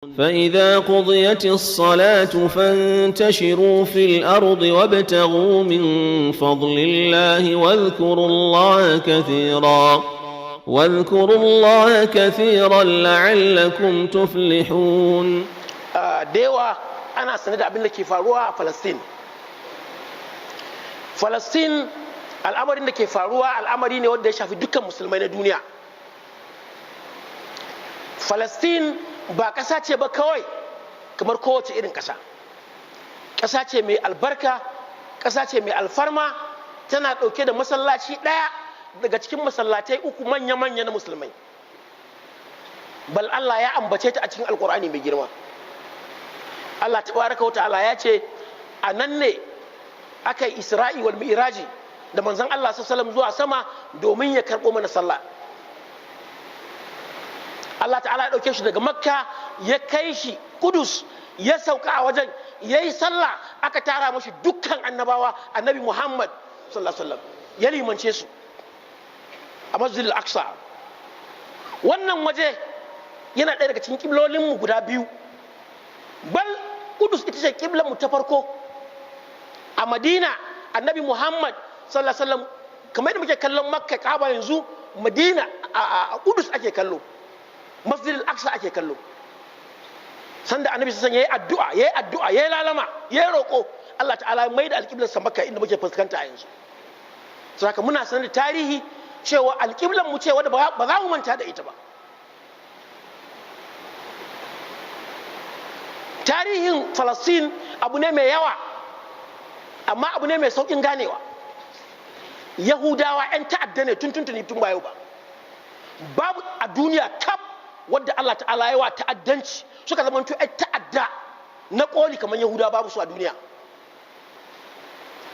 فإذا قضيت الصلاة فانتشروا في الأرض وابتغوا من فضل الله واذكروا الله كثيرا لعلكم تفلحون. ديوا أنا سند أبن لك فاروها فلسطين الأمر إنك فاروها الأمر إنه ودي شافي دكا مسلمين الدنيا. فلسطين ba ƙasa ce ba kawai kamar kowace irin ƙasa. Ƙasa ce mai albarka, ƙasa ce mai alfarma, tana ɗauke da masallaci ɗaya daga cikin masallatai uku manya-manya na musulmai. Bal Allah ya ambace ta a cikin alkur'ani mai girma. Allah tabaraka wa ta'ala ya ce a nan ne aka yi Isra'i wal Mi'raji da manzon Allah sallallahu alaihi wasallam zuwa sama domin ya karɓo mana sallah. Allah ta'ala ya ɗauke shi daga Makka ya kai shi Kudus, ya sauka a wajen, ya yi sallah, aka tara mashi dukkan annabawa, annabi Muhammad sallallahu alaihi wasallam ya limance su a Masjidil Aqsa. Wannan waje yana ɗaya daga cikin kiblolinmu guda biyu. Bal Kudus ita ce kiblanmu ta farko. A Madina annabi Muhammad sallallahu alaihi wasallam kamar yadda muke kallon Makka Kaaba yanzu, Madina a Kudus ake kallo. Masjidil Aqsa ake kallo. Sanda annabi sallallahu alaihi wasallam yayi addu'a yayi lalama yayi roko, Allah ta'ala mai da alƙiblar sa Makka inda muke fuskanta a yanzu. Saboda muna sanar da tarihi cewa alƙiblar mu ce wanda ba za mu manta da ita ba. Tarihin Falastin abu ne mai yawa, amma abu ne mai sauƙin ganewa. Yahudawa 'yan ta'adda ne tun ba yau ba. Babu a duniya kaf wadda Allah ta'ala yawa ta'addanci suka zama to ta'adda na koli kamar Yahuda, babu su a duniya.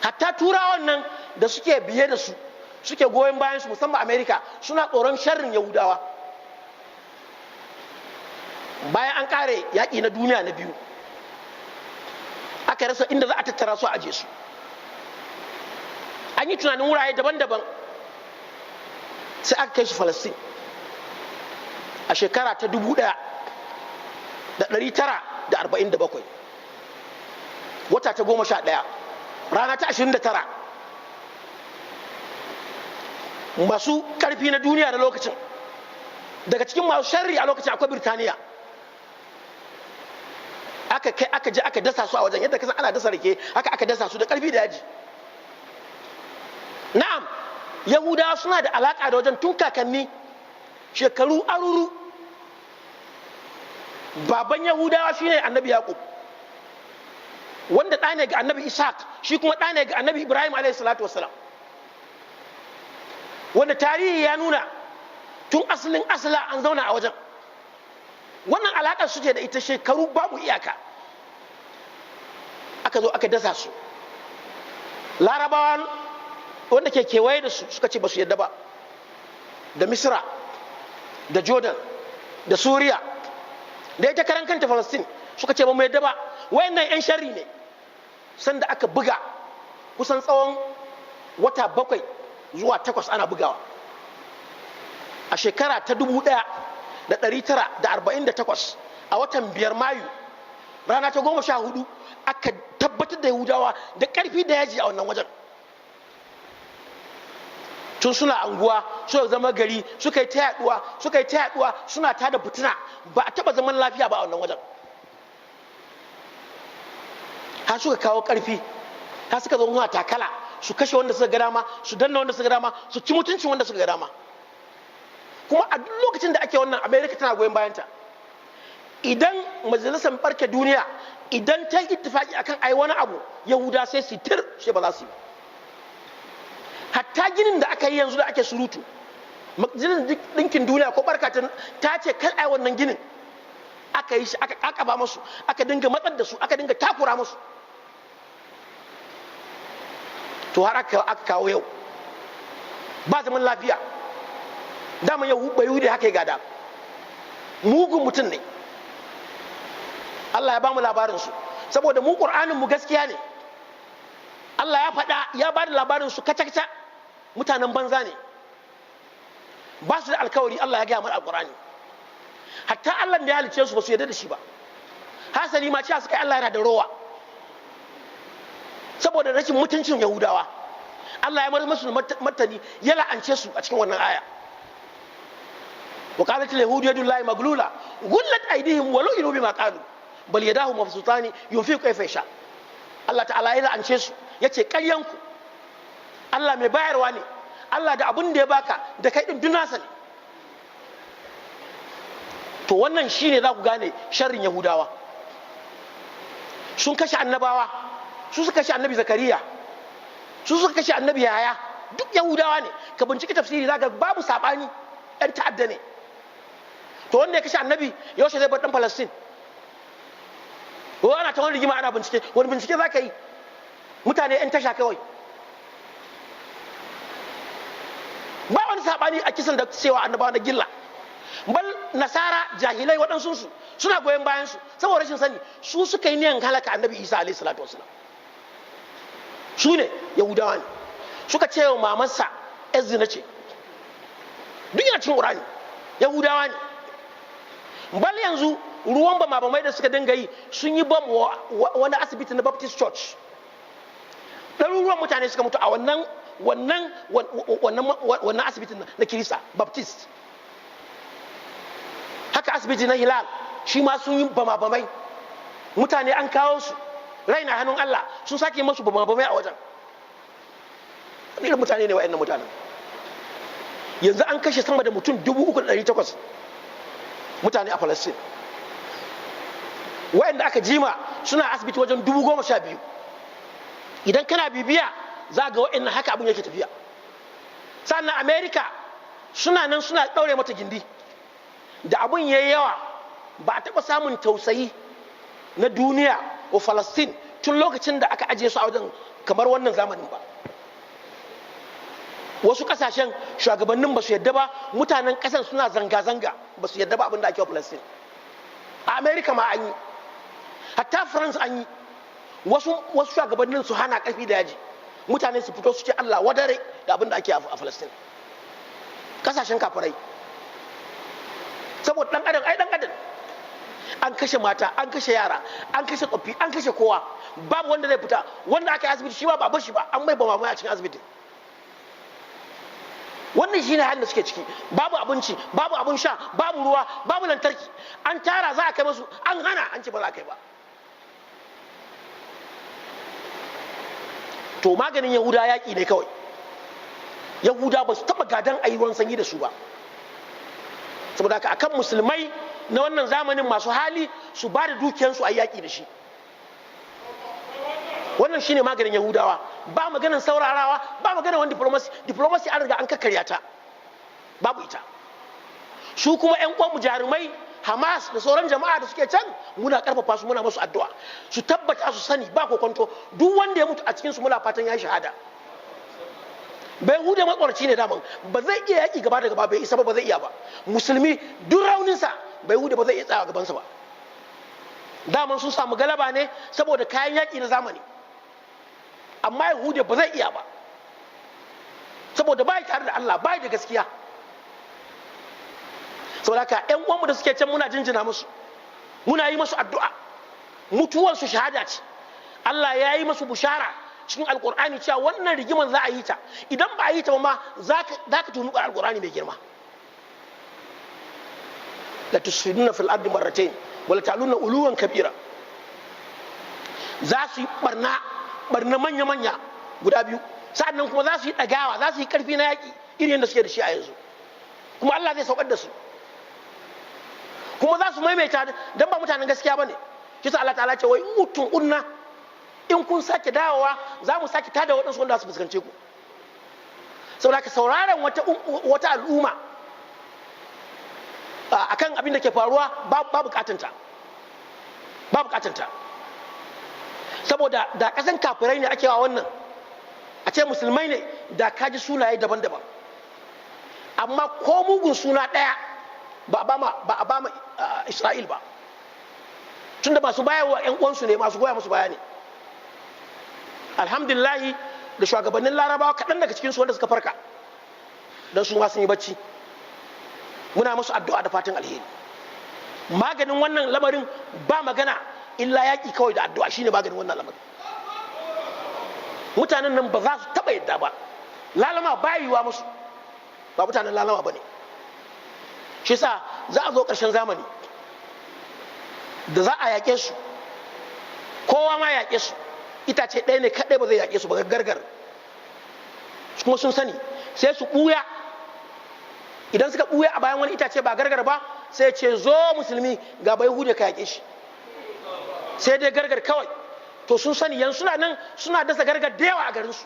Hatta turawan nan da suke biye da su suke goyon bayan su, musamman Amerika, suna tsoron sharrin Yahudawa. Bayan an kare yaƙi na duniya na biyu, aka rasa inda za a tattara su a aje su. An yi tunanin wurare daban-daban, sai aka kai su Falastin a shekara ta 1947, wata ta 11, rana ta 29. Masu ƙarfi na duniya da lokacin, daga cikin masu sharri a lokacin akwai Birtaniya, aka je aka dasa su a wajen yadda kasan ana dasa rake, haka aka dasa su da ƙarfi da yaji. Na'am, Yahudawa suna da alaƙa da wajen tun kakanni, shekaru aruru. Baban Yahudawa shine annabi Yaqub, wanda ɗa ne ga annabi Ishaq, shi kuma ɗa ne ga annabi Ibrahim alaihi salatu wassalam, wanda tarihi ya nuna tun asalin asala an zauna a wajen. Wannan alaƙar su ce da ita shekaru babu iyaka. Aka zo aka dasa su. Larabawa wanda ke kewaye da su suka ce ba su yadda ba, da Misra, da Jordan, da Suriya, da ita karan kanta Falastin suka ce ba mu yadda ba, wayannan 'yan sharri ne. Sanda aka buga kusan tsawon wata 7 zuwa 8 ana bugawa. A shekara ta 1948 a watan 5 Mayu, rana ta 14, aka tabbatar da Yahudawa da ƙarfi da yaji a wannan wajen. Tun suna anguwa suka zama gari, suka yi ta yaduwa suna tada fitina, ba a taba zaman lafiya ba a wannan wajen. Har suka kawo ƙarfi, har suka zo suna takala, su kashe wanda suka ga dama, su danna wanda suka ga dama, su ci mutuncin wanda suka ga dama. Kuma a duk lokacin da ake wannan, Amerika tana goyon bayanta. Idan majalisar barke duniya idan ta yi ittifaki akan ai wani abu, Yahuda sai su tir shi ba za su yi. Hatta ginin da aka yi yanzu da ake surutu, majalisar ɗinkin duniya ko barka ta ce kar ai wannan ginin, aka yi shi, aka kakaba musu, aka dinga matsar da su, aka dinga takura musu. To har aka kawo yau ba zaman lafiya. Dama Yahudi haka ya gada, mugun mutum ne. Allah ya ba mu labarinsu, saboda mu ƙur'anin mu gaskiya ne. Allah ya faɗa, ya ba da labarinsu kaca-kaca, mutanen banza ne, ba su da alkawari. Allah ya gaya mana alƙur'ani. Hatta Allah da ya halice su ba su yarda da shi ba. hasali ma cewa suka Allah yana da rowa saboda rashin mutuncin Yahudawa. Allah ya mar musu martani ya la'ance su a cikin wannan aya. وقالت اليهود يد الله مغلولة غلت أيديهم ولعنوا بما قالوا بل يداه مبسوطان ينفق كيف يشاء. Allah ta'ala ya la'ance su yace ƙaryanku Allah mai bayarwa ne, Allah da abin da ya baka da kai din dunasa ne. To wannan shine za ku gane sharrin Yahudawa. Sun kashe annabawa, su suka kashe annabi Zakariya, su suka kashe annabi Yahaya, duk Yahudawa ne. Ka binciki tafsiri zaka babu sabani, ɗan ta'adda ne. To wanda ya kashe annabi yaushe zai bar dan Palestine? Ko ana ta wani rigima ana bincike, wani bincike za ka yi? Mutane 'yan tasha kawai. Ba wani saɓani a kisan da cewa annabawa na gilla. Bal nasara jahilai waɗansu suna goyon bayan su saboda rashin sani, su suka yi niyan halaka annabi Isa alaihi salatu wasalam. Su ne Yahudawa ne. Suka ce wa mamansa zina ce. Duk yana cikin Qur'ani. Yahudawa ne. Bal yanzu ruwan bamai da suka dinga yi sun yi bam wani asibiti na Baptist Church. Ɗaruruwan mutane suka mutu a wannan asibitin na Kirista Baptist. Haka asibiti na Hilal shi ma sun yi bamai. Mutane an kawo su raina hannun Allah sun sake masu bamai a wajen. Wani irin mutane ne wa'annan mutanen. Yanzu an kashe sama da mutum 3,800 mutane a Palestine. Wa'anda aka jima suna asibiti wajen 12,000. Idan kana bibiya za ga wa'annan haka abin yake tafiya. Sannan America suna nan suna ɗaure mata gindi. Da abin yayi yawa ba a taɓa samun tausayi na duniya wa Palestine tun lokacin da aka ajiye su a wajen kamar wannan zamanin ba. Wasu kasashen shugabannin ba su yadda ba, mutanen kasan suna zanga-zanga ba su yadda ba abin da ake wa Palestine. A America ma an yi, hatta France an yi. Wasu shugabannin su hana karfi da yaji, mutane su fito su ce Allah wadare da abin da ake a Palestine. Kasashen kafirai. Saboda dan adam an kashe mata, an kashe yara, an kashe tsoffi, an kashe kowa, babu wanda zai fita. Wanda aka yi asibiti shi ba bar shi ba, an mai bamamai a cikin asibiti. Wannan shine halin da suke ciki. Babu abinci, babu abin sha, babu ruwa, babu lantarki. An tara za a kai musu, an hana, an ce ba za a kai ba. To maganin Yahuda yaƙi ne kawai. Yahuda ba su taɓa gadan a yi ruwan sanyi da su ba. Saboda haka akan musulmai na wannan zamanin masu hali su ba da dukiyarsu a yaƙi da shi. Wannan shine maganin Yahudawa. Ba maganin saurarawa, ba maganin wani diplomasi an riga an kakkarya ta. Babu ita. Su kuma 'yan uwanmu jarumai Hamas da sauran jama'a da suke can muna karfafa su, muna musu addu'a su tabbata su sani ba kokonto duk wanda ya mutu a cikin su muna fatan ya shahada. Bai hude makwarci ne daman, ba zai iya yaki gaba da gaba, bai isa ba zai iya ba. Musulmi duk rauninsa bai hude ba zai iya tsaya gabansa ba. Daman sun samu galaba ne saboda kayan yaki na zamani, amma Yahude ba zai iya ba saboda bai tare da Allah, bai da gaskiya. Saboda haka ƴan uwanmu da suke can muna jinjina musu, muna yi musu addu'a. Mutuwarsu shahada ce. Allah ya yi musu bushara cikin Alƙur'ani cewa wannan rigiman za a yi ta. Idan ba a yi ta ba ma za ka tunu Alƙur'ani mai girma. La tusfiduna fil ardi marratayn wa la ta'luna uluwan kabira. Za su yi barna manya-manya guda biyu. Sa'annan kuma za su yi ɗagawa, za su yi ƙarfi na yaƙi irin da suke da shi a yanzu. Kuma Allah zai saukar da su. Kuma za su maimaita don ba mutanen gaskiya ba ne. Kisa Allah ta'ala ce wai mutum unna in kun sake dawowa za mu sake tada waɗansu wanda su fuskance ku. Saboda ka sauraron wata al'umma akan abin da ke faruwa ba bukatanta. Ba bukatanta. Saboda da ƙasan kafirai ne ake wa wannan, a ce musulmai ne da kaji sunaye daban-daban. Amma ko mugun suna ɗaya ba a ba ma Isra'il ba, tunda masu bayarwa 'yan uwansu ne, masu goya musu baya ne. Alhamdulillahi da shugabannin Larabawa kaɗan daga cikinsu wanda suka farka don su ma sun yi bacci, muna musu addu'a da fatan alheri. Maganin wannan lamarin ba magana illa yaƙi kawai da addu'a shine maganin wannan lamarin. Mutanen nan ba za su taɓa yadda ba, lalama ba yiwa musu, ba mutanen lalama ba ne. Shi sa za a zo ƙarshen zamani da za a yaƙe su, kowa ma yaƙe su, itace ɗaya ne kaɗai ba zai yaƙe su ba, gargar. Kuma sun sani sai su ɓuya, idan suka ɓuya a bayan wani itace ba gargar ba, sai ce zo musulmi ga bai hude ka yaƙe shi, sai dai gargar kawai. To sun sani yanzu suna nan suna dasa gargar da yawa a garinsu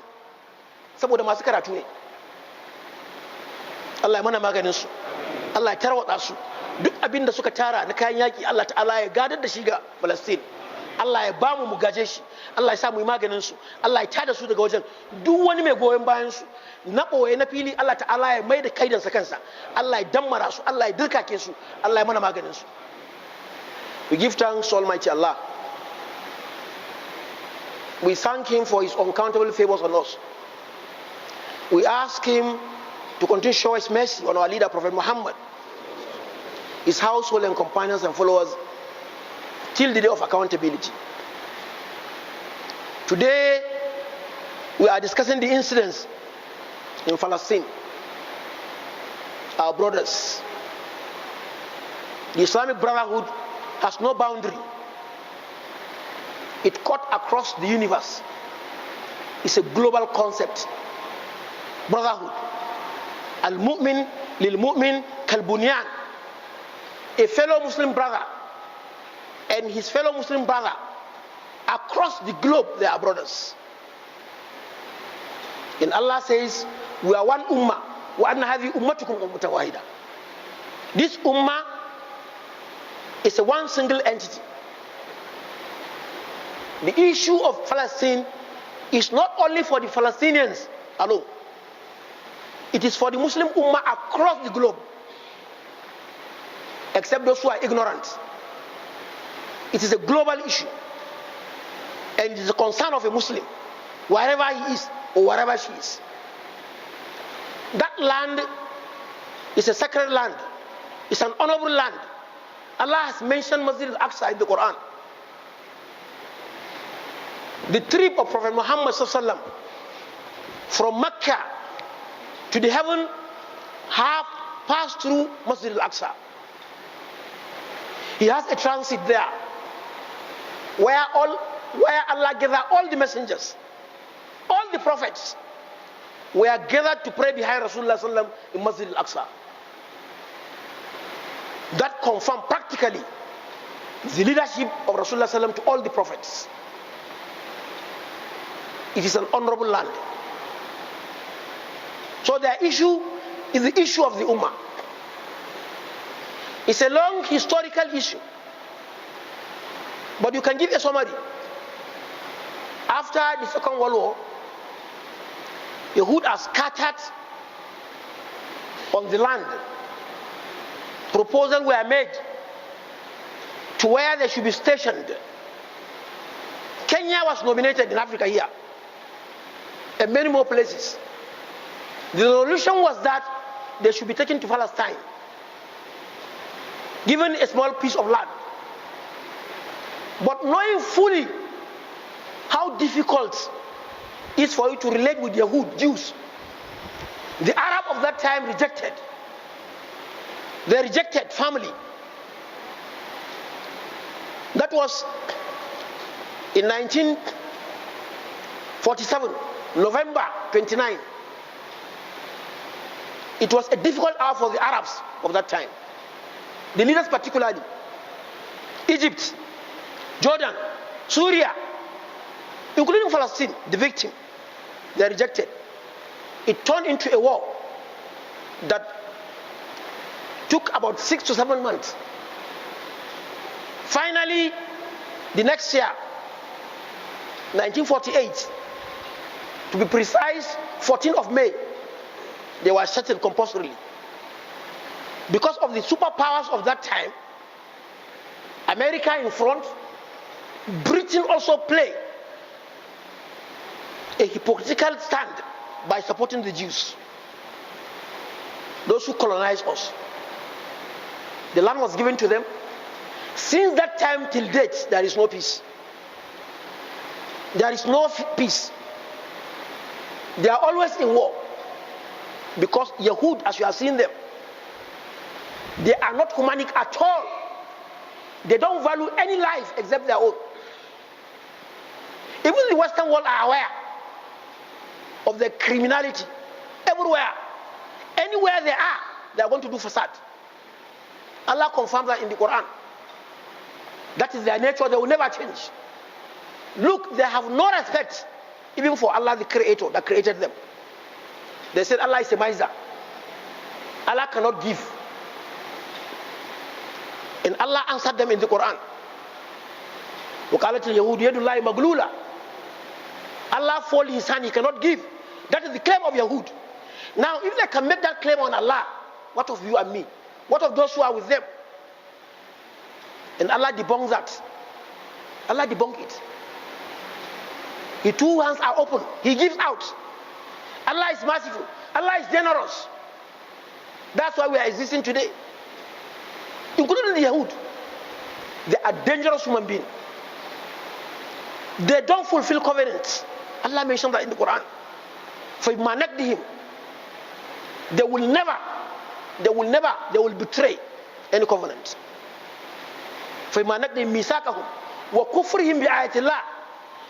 saboda masu karatu ne. Allah ya mana maganin su, Allah ya tarwatsa su, duk abin da suka tara na kayan yaƙi Allah ta'ala ya gadar da shi ga Palestine. Allah ya bamu mu gaje shi, Allah ya sa mu yi maganin su, Allah ya tada su daga wajen. Duk wani mai goyon bayan su na ɓoye na fili, Allah ta'ala ya mai da kaidansa kansa, Allah ya dammara su, Allah ya dirkake su, Allah ya mana maganin su. We give thanks to Almighty Allah. We thank Him for His uncountable favors on us. We ask Him to continue to show His mercy on our leader, Prophet Muhammad, his household and companions and followers till the day of accountability. Today, we are discussing the incidents in Palestine. Our brothers. The Islamic Brotherhood has no boundary. It cut across the universe. It's a global concept. Brotherhood. Al-mu'min lil-mu'min kal-bunyan. A fellow Muslim brother and his fellow Muslim brother across the globe, they are brothers. And Allah says, we are one ummah. Wa anna hadhihi ummatukum ummatan wahida. This ummah is a one single entity. The issue of Palestine is not only for the Palestinians alone. It is for the Muslim ummah across the globe, except those who are ignorant. It is a global issue, and it is a concern of a Muslim, wherever he is or wherever she is. That land is a sacred land. It's an honorable land. Allah has mentioned Masjid al-Aqsa in the Quran. The trip of Prophet Muhammad ﷺ from Mecca to the heaven have passed through Masjid al-Aqsa. He has a transit there where Allah gathered all the messengers, all the prophets were gathered to pray behind Rasulullah ﷺ in Masjid al-Aqsa. That confirmed practically the leadership of Rasulullah ﷺ to all the prophets. It is an honorable land. So their issue is the issue of the Ummah. It's a long historical issue. But you can give a summary. After the Second World War, Yahud are scattered on the land. Proposals were made to where they should be stationed. Kenya was nominated in Africa here, and many more places. The resolution was that they should be taken to Palestine, given a small piece of land. But knowing fully how difficult it is for you to relate with Yahud, Jews, the Arab of that time rejected. They rejected family. That was in 1947, November 29. It was a difficult hour for the Arabs of that time. The leaders particularly. Egypt, Jordan, Syria, including Palestine, the victim. They rejected. It turned into a war that took about 6 to 7 months. Finally, the next year, 1948, to be precise, 14th of May, they were settled compulsorily. Because of the superpowers of that time, America in front, Britain also played a hypocritical stand by supporting the Jews, those who colonized us. The land was given to them. Since that that time till date, there is no peace. There is no peace. They are always in war. Because Yahud, as you have seen them, they are not humanic at all. They don't value any life except their own. Even the Western world are aware of the criminality everywhere. Anywhere they are going to do fasad. Allah confirms that in the Quran. That is their nature, they will never change. Look, they have no respect even for Allah, the Creator that created them. They said Allah is a miser. Allah cannot give. And Allah answered them in the Quran. وَقَالَتِ الْيَهُودُ يَدُ اللَّهِ مَغْلُولًا. Allah fold his hand, he cannot give. That is the claim of Yahud. Now, if they can make that claim on Allah, what of you and me? What of those who are with them? And Allah debunks that. Allah debunked it. His two hands are open. He gives out. Allah is merciful. Allah is generous. That's why we are existing today. Including the Yahud. They are dangerous human beings. They don't fulfill covenants. Allah mentioned that in the Quran. For him, they will betray any covenant. For misakahum wa kufrihim bi ayatillah.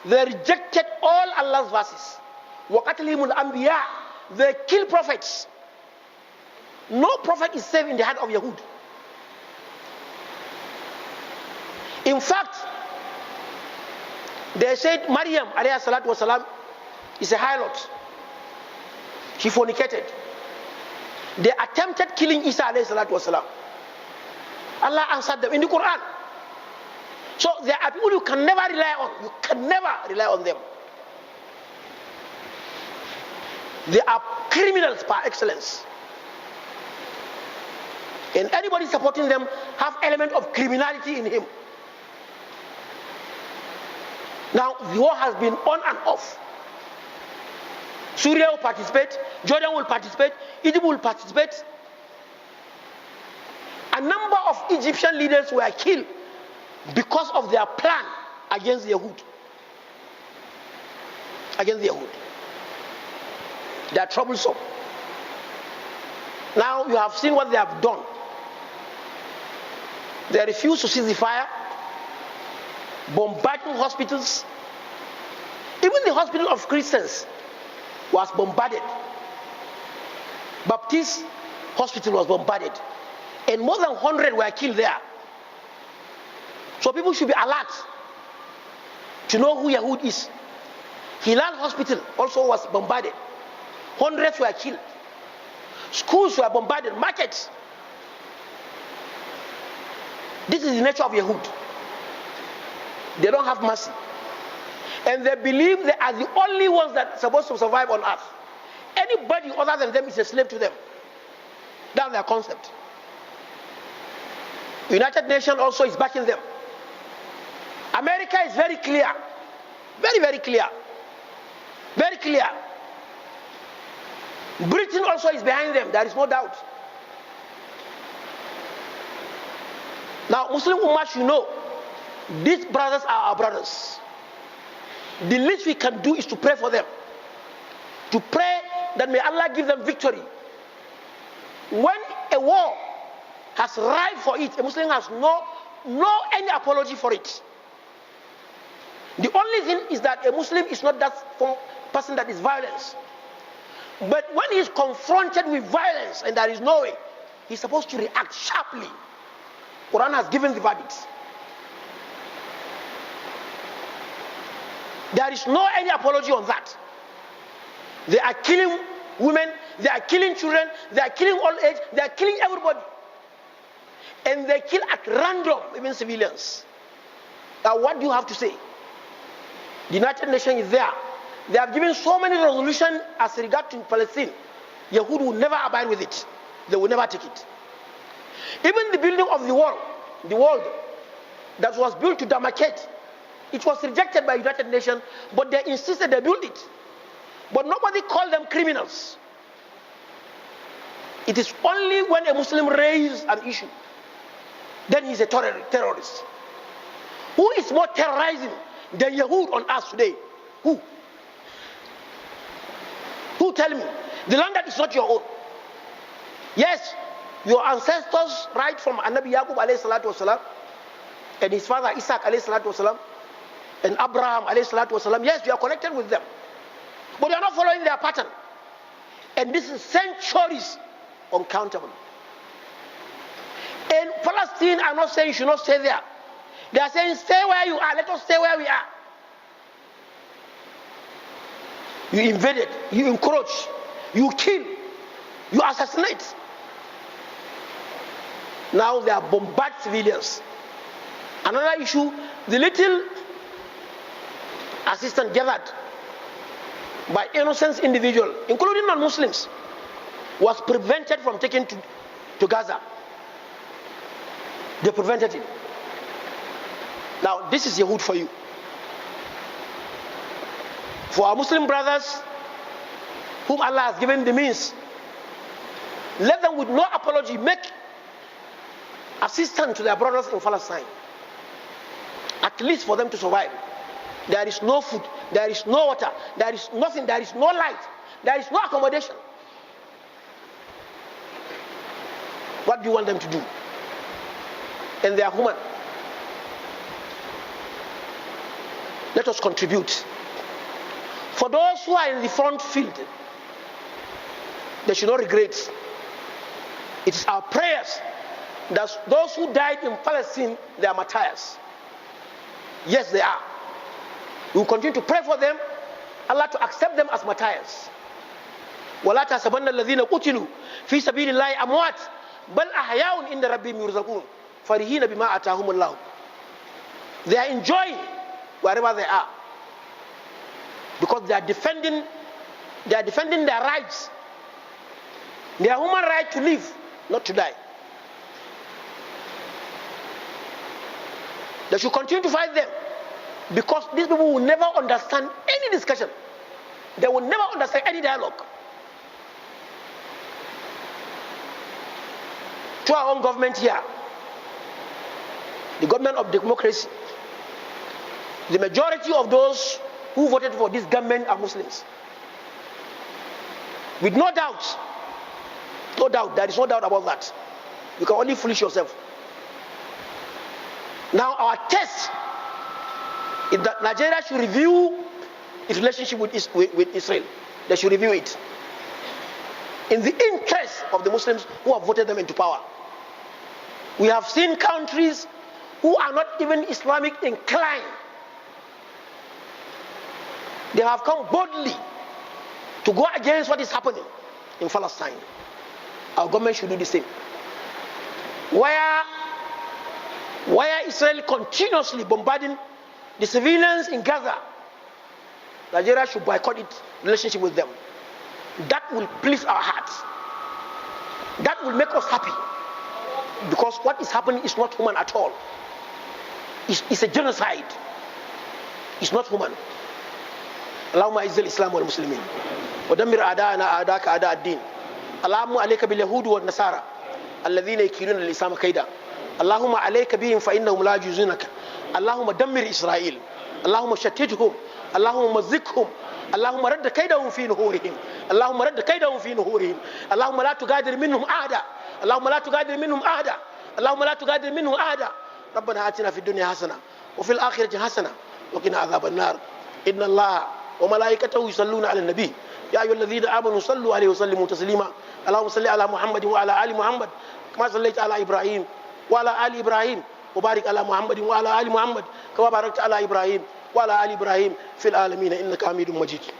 They rejected all Allah's verses. Wa qatlihimul anbiya. They kill prophets. No prophet is saved in the hand of Yahud. In fact, they said Maryam alayhi salatu wasalam is a harlot. She fornicated. They attempted killing Isa alayhi salatu wasalam. Allah answered them in the Quran. So there are people you can never rely on. You can never rely on them. They are criminals par excellence. And anybody supporting them have element of criminality in him. Now the war has been on and off. Syria will participate, Jordan will participate, Egypt will participate. A number of Egyptian leaders were killed because of their plan against the Yahud. Against the Yahud. They are troublesome. Now you have seen what they have done. They refuse to cease the fire, bombarding hospitals. Even the hospital of Christians was bombarded. Baptist hospital was bombarded. And more than 100 were killed there. So people should be alert to know who Yahud is. Hilal hospital also was bombarded. Hundreds were killed. Schools were bombarded. Markets. This is the nature of Yahud. They don't have mercy. And they believe they are the only ones that are supposed to survive on earth. Anybody other than them is a slave to them. That's their concept. United Nations also is backing them. America is very clear. Very, very clear. Very clear. Britain also is behind them. There is no doubt. Now, Muslim Ummah should know, these brothers are our brothers. The least we can do is to pray for them. To pray that may Allah give them victory. When a war has right for it, a Muslim has no any apology for it. The only thing is that a Muslim is not that person that is violent. But when he is confronted with violence and there is no way, he's supposed to react sharply. Quran has given the verdict. There is no any apology on that. They are killing women, they are killing children, they are killing old age, they are killing everybody. And they kill at random, even civilians. Now what do you have to say? The United Nations is there. They have given so many resolutions as regard to Palestine. Yahud will never abide with it. They will never take it. Even the building of the world that was built to demarcate, it was rejected by the United Nations, but they insisted they build it. But nobody called them criminals. It is only when a Muslim raises an issue, then he's a terrorist. Who is more terrorizing than Yahud on us today? Who? Who, tell me? The land that is not your own. Yes, your ancestors, right from Anabi Yaqub alayhi salatu wasalam, and his father Isaac alayhi salatu wasalam, and Abraham alayhi salatu wasalam, yes, you are connected with them. But you are not following their pattern. And this is centuries uncountable. And Palestine are not saying you should not stay there. They are saying stay where you are, let us stay where we are. You invaded, you encroach, you kill, you assassinate. Now they are bombarding civilians. Another issue, the little assistance gathered by innocent individuals, including non-Muslims, was prevented from taking to Gaza. They prevented it. Now this is Yahud for you. For our Muslim brothers whom Allah has given the means, let them with no apology make assistance to their brothers in Palestine. At least for them to survive. There is no food, there is no water, there is nothing, there is no light, there is no accommodation. What do you want them to do? And they are human. Let us contribute. For those who are in the front field, they should not regret. It is our prayers that those who died in Palestine, they are martyrs. Yes, they are. We will continue to pray for them, Allah to accept them as martyrs. وَلَا تَحْسَبَنَّ الَّذِينَ قُتِلُوا فِي سَبِيلِ اللَّهِ أَمْوَاتٌ بَلْ أَحْيَاءٌ عِندَ رَبِّهِمْ يُرْزَقُونَ فَرِحِينَ بِمَا آتَاهُمُ اللَّهُ. They are enjoying wherever they are because they are defending their rights, their human right to live, not to die. They should continue to fight them because these people will never understand any discussion. They will never understand any dialogue. To our own government here, the government of democracy, the majority of those who voted for this government are Muslims. With no doubt, there is no doubt about that. You can only foolish yourself. Now our test is that Nigeria should review its relationship with Israel. They should review it in the interest of the Muslims who have voted them into power. We have seen countries who are not even Islamic inclined. They have come boldly to go against what is happening in Palestine. Our government should do the same. Where Israel continuously bombarding the civilians in Gaza, Nigeria should boycott its relationship with them. That will please our hearts. That will make us happy. Because what is happening is not human at all. It's a genocide. It's not human. اللهم اعز الاسلام والمسلمين ودمر اعداءنا اعداءك اعداء الدين اللهم عليك باليهود والنصارى الذين يكيدون الاسلام كيدا اللهم عليك بهم فانهم لا يجوزونك اللهم دمر اسرائيل اللهم شتتهم اللهم مزقهم اللهم رد كيدهم في نحورهم اللهم رد كيدهم في نحورهم اللهم لا تغادر منهم احدا اللهم لا تغادر منهم احدا اللهم لا تغادر منهم احدا ربنا آتنا في الدنيا حسنه وفي الاخره حسنه وقنا عذاب النار ان الله وملائكته يصلون على النبي يا أيها الذين آمنوا صلوا عليه وسلموا تسليما اللهم صل على محمد وعلى آل محمد كما صليت على إبراهيم وعلى آل إبراهيم وبارك على محمد وعلى آل محمد كما باركت على إبراهيم وعلى آل إبراهيم في العالمين إنك حميد مجيد.